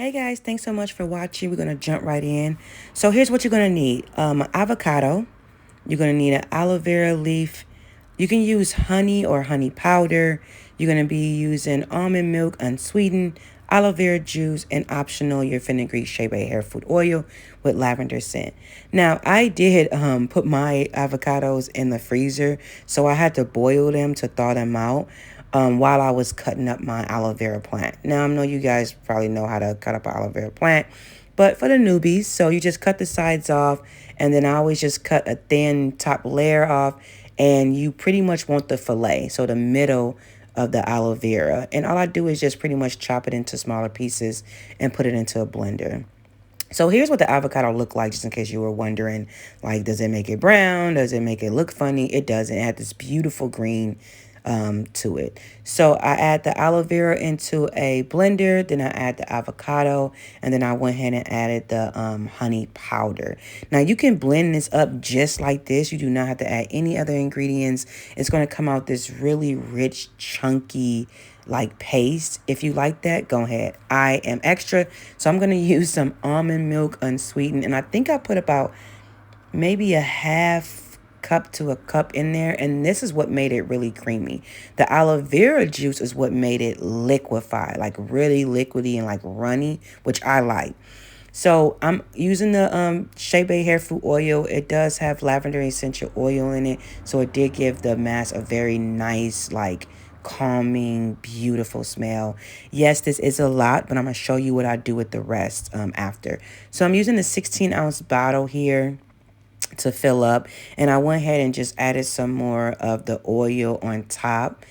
Hey guys, thanks so much for watching. We're going to jump right in. So here's what you're going to need. Avocado. You're going to need an aloe vera leaf. You can use honey or honey powder. You're going to be using almond milk unsweetened, aloe vera juice, and optional your fenugreek shea hair food oil with lavender scent. Now, I did put my avocados in the freezer, so I had to boil them to thaw them out while I was cutting up my aloe vera plant. Now, I know you guys probably know how to cut up an aloe vera plant, but for the newbies, so you just cut the sides off, and then I always just cut a thin top layer off, and you pretty much want the fillet, so the middle of the aloe vera. And all I do is just pretty much chop it into smaller pieces and put it into a blender. So here's what the avocado look like, just in case you were wondering, like, does it make it brown? Does it make it look funny? It doesn't. It had this beautiful green to it. So I add the aloe vera into a blender, then I add the avocado, and then I went ahead and added the honey powder. Now you can blend this up just like this. You do not have to add any other ingredients. It's going to come out this really rich, chunky, like paste. If you like that, go ahead. I am extra, so I'm going to use some almond milk unsweetened, and I think I put about maybe a half cup to a cup in there, and this is what made it really creamy. The aloe vera juice is what made it liquefy, like really liquidy and like runny, which I like. So I'm using the shea hair food oil. It does have lavender essential oil in it, so it did give the mask a very nice, like, calming, beautiful smell. Yes, this is a lot, but I'm gonna show you what I do with the rest after. So I'm using a 16-ounce bottle here to fill up, and I went ahead and just added some more of the oil on top,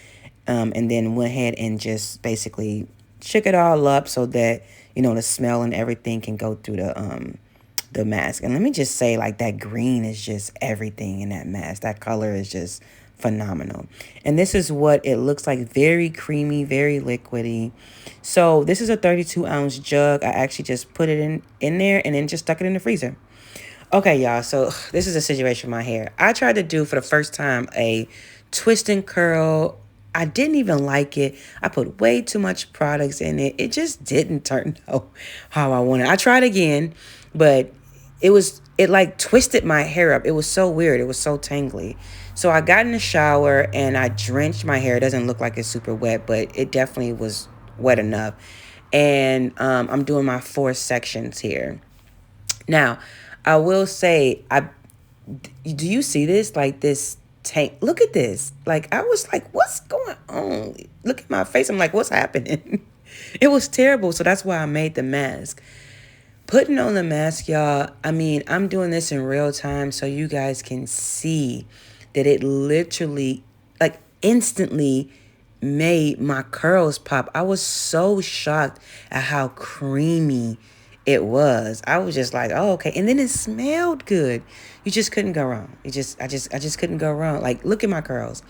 and then went ahead and just basically shook it all up so that, you know, the smell and everything can go through the mask. And let me just say, like, that green is just everything in that mask. That color is just phenomenal. And this is what it looks like. Very creamy, very liquidy. So this is a 32-ounce jug. I actually just put it in there and then just stuck it in the freezer. Okay, y'all, so this is a situation with my hair. I tried to do for the first time a twist and curl. I didn't even like it. I put way too much products in it. It just didn't turn out how I wanted. I tried again, but it like twisted my hair up. It was so weird. It was so tangly. So I got in the shower and I drenched my hair. It doesn't look like it's super wet, but it definitely was wet enough. And I'm doing my 4 sections here. Now, I will say, do you see this? Like this tank. Look at this. Like, I was like, what's going on? Look at my face. I'm like, what's happening? It was terrible. So that's why I made the mask. Putting on the mask, y'all, I mean, I'm doing this in real time so you guys can see that it literally, like, instantly made my curls pop. I was so shocked at how creamy it was. I was just like, oh, okay. And then it smelled good. You just couldn't go wrong. I just couldn't go wrong. Like, look at my curls.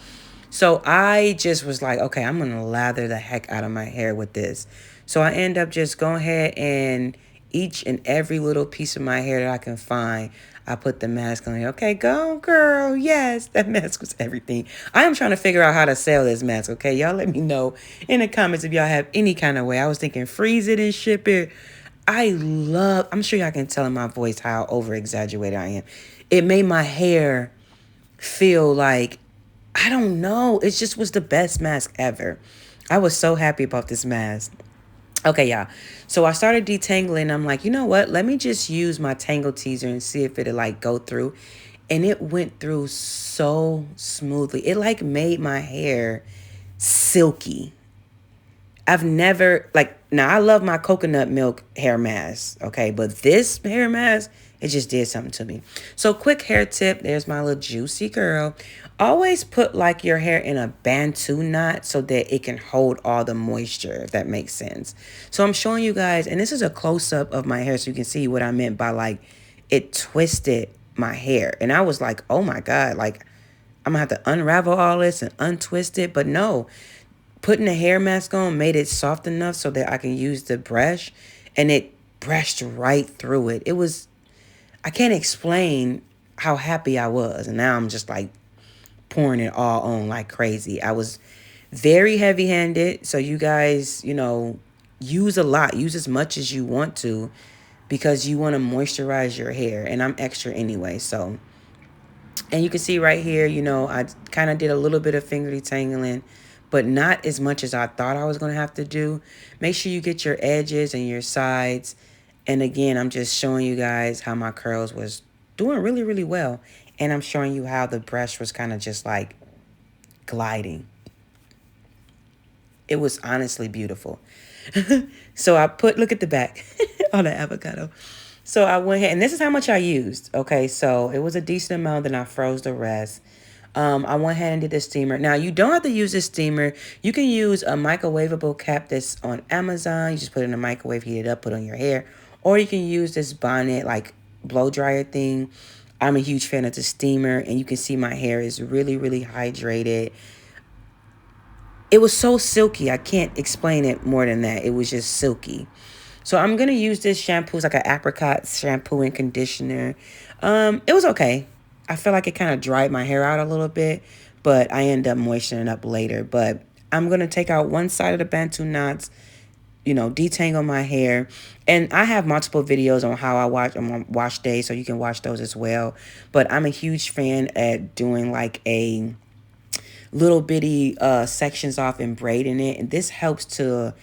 So I just was like, okay, I'm going to lather the heck out of my hair with this. So I end up just going ahead and each and every little piece of my hair that I can find, I put the mask on. Okay, go, girl. Yes, that mask was everything. I am trying to figure out how to sell this mask, okay? Y'all let me know in the comments if y'all have any kind of way. I was thinking freeze it and ship it. I'm sure y'all can tell in my voice how over-exaggerated I am. It made my hair feel like, I don't know. It just was the best mask ever. I was so happy about this mask. Okay, y'all. So I started detangling. I'm like, you know what? Let me just use my tangle teaser and see if it'll like go through. And it went through so smoothly. It like made my hair silky. I've never, like, now I love my coconut milk hair mask, okay? But this hair mask, it just did something to me. So quick hair tip, there's my little juicy girl. Always put like your hair in a bantu knot so that it can hold all the moisture, if that makes sense. So I'm showing you guys, and this is a close-up of my hair so you can see what I meant by like it twisted my hair. And I was like, oh my God, like I'm gonna have to unravel all this and untwist it. But no, putting the hair mask on made it soft enough so that I can use the brush, and it brushed right through it. It was, I can't explain how happy I was. And now I'm just like pouring it all on like crazy. I was very heavy-handed. So you guys, you know, use a lot. Use as much as you want to because you want to moisturize your hair. And I'm extra anyway, so. And you can see right here, you know, I kind of did a little bit of finger detangling, but not as much as I thought I was going to have to do. Make sure you get your edges and your sides. And again, I'm just showing you guys how my curls was doing really, really well. And I'm showing you how the brush was kind of just like gliding. It was honestly beautiful. So I put, look at the back on the avocado. So I went ahead, and this is how much I used. Okay, so it was a decent amount, then I froze the rest. I went ahead and did the steamer. Now, you don't have to use this steamer. You can use a microwavable cap that's on Amazon. You just put it in the microwave, heat it up, put it on your hair. Or you can use this bonnet, like, blow dryer thing. I'm a huge fan of the steamer, and you can see my hair is really, really hydrated. It was so silky. I can't explain it more than that. It was just silky. So I'm going to use this shampoo. It's like an apricot shampoo and conditioner. It was okay. I feel like it kind of dried my hair out a little bit, but I end up moistening up later. But I'm going to take out one side of the Bantu knots, you know, detangle my hair. And I have multiple videos on how I wash days, so you can watch those as well. But I'm a huge fan at doing like a little bitty sections off and braiding it. And this helps to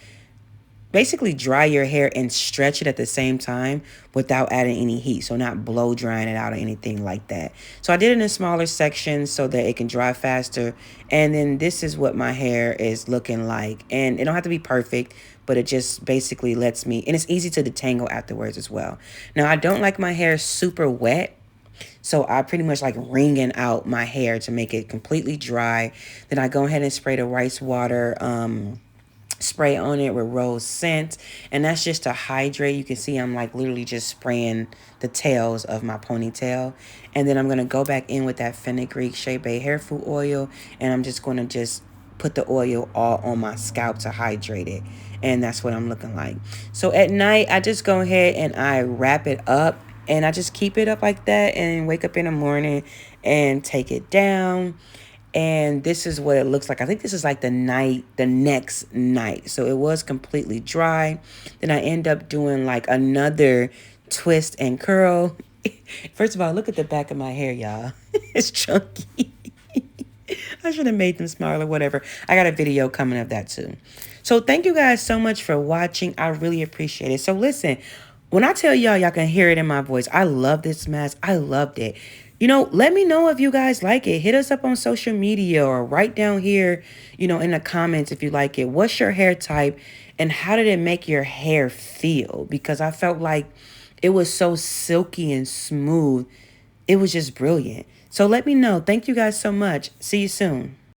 basically dry your hair and stretch it at the same time without adding any heat. So not blow drying it out or anything like that. So I did it in smaller sections so that it can dry faster. And then this is what my hair is looking like. And it don't have to be perfect, but it just basically lets me, and it's easy to detangle afterwards as well. Now, I don't like my hair super wet. So I pretty much like wringing out my hair to make it completely dry. Then I go ahead and spray the rice water spray on it with rose scent. And that's just to hydrate. You can see I'm like literally just spraying the tails of my ponytail. And then I'm going to go back in with that fenugreek Shea Bay hair food oil. And I'm just going to just put the oil all on my scalp to hydrate it. And that's what I'm looking like. So at night, I just go ahead and I wrap it up. And I just keep it up like that and wake up in the morning and take it down. And this is what it looks like. I think this is like the next night. So it was completely dry. Then I end up doing like another twist and curl. First of all, look at the back of my hair, y'all. It's chunky. I should have made them smaller, whatever. I got a video coming of that too. So thank you guys so much for watching. I really appreciate it. So listen, when I tell y'all can hear it in my voice, I love this mask. I loved it. You know, let me know if you guys like it. Hit us up on social media or write down here, you know, in the comments if you like it. What's your hair type and how did it make your hair feel? Because I felt like it was so silky and smooth. It was just brilliant. So let me know. Thank you guys so much. See you soon.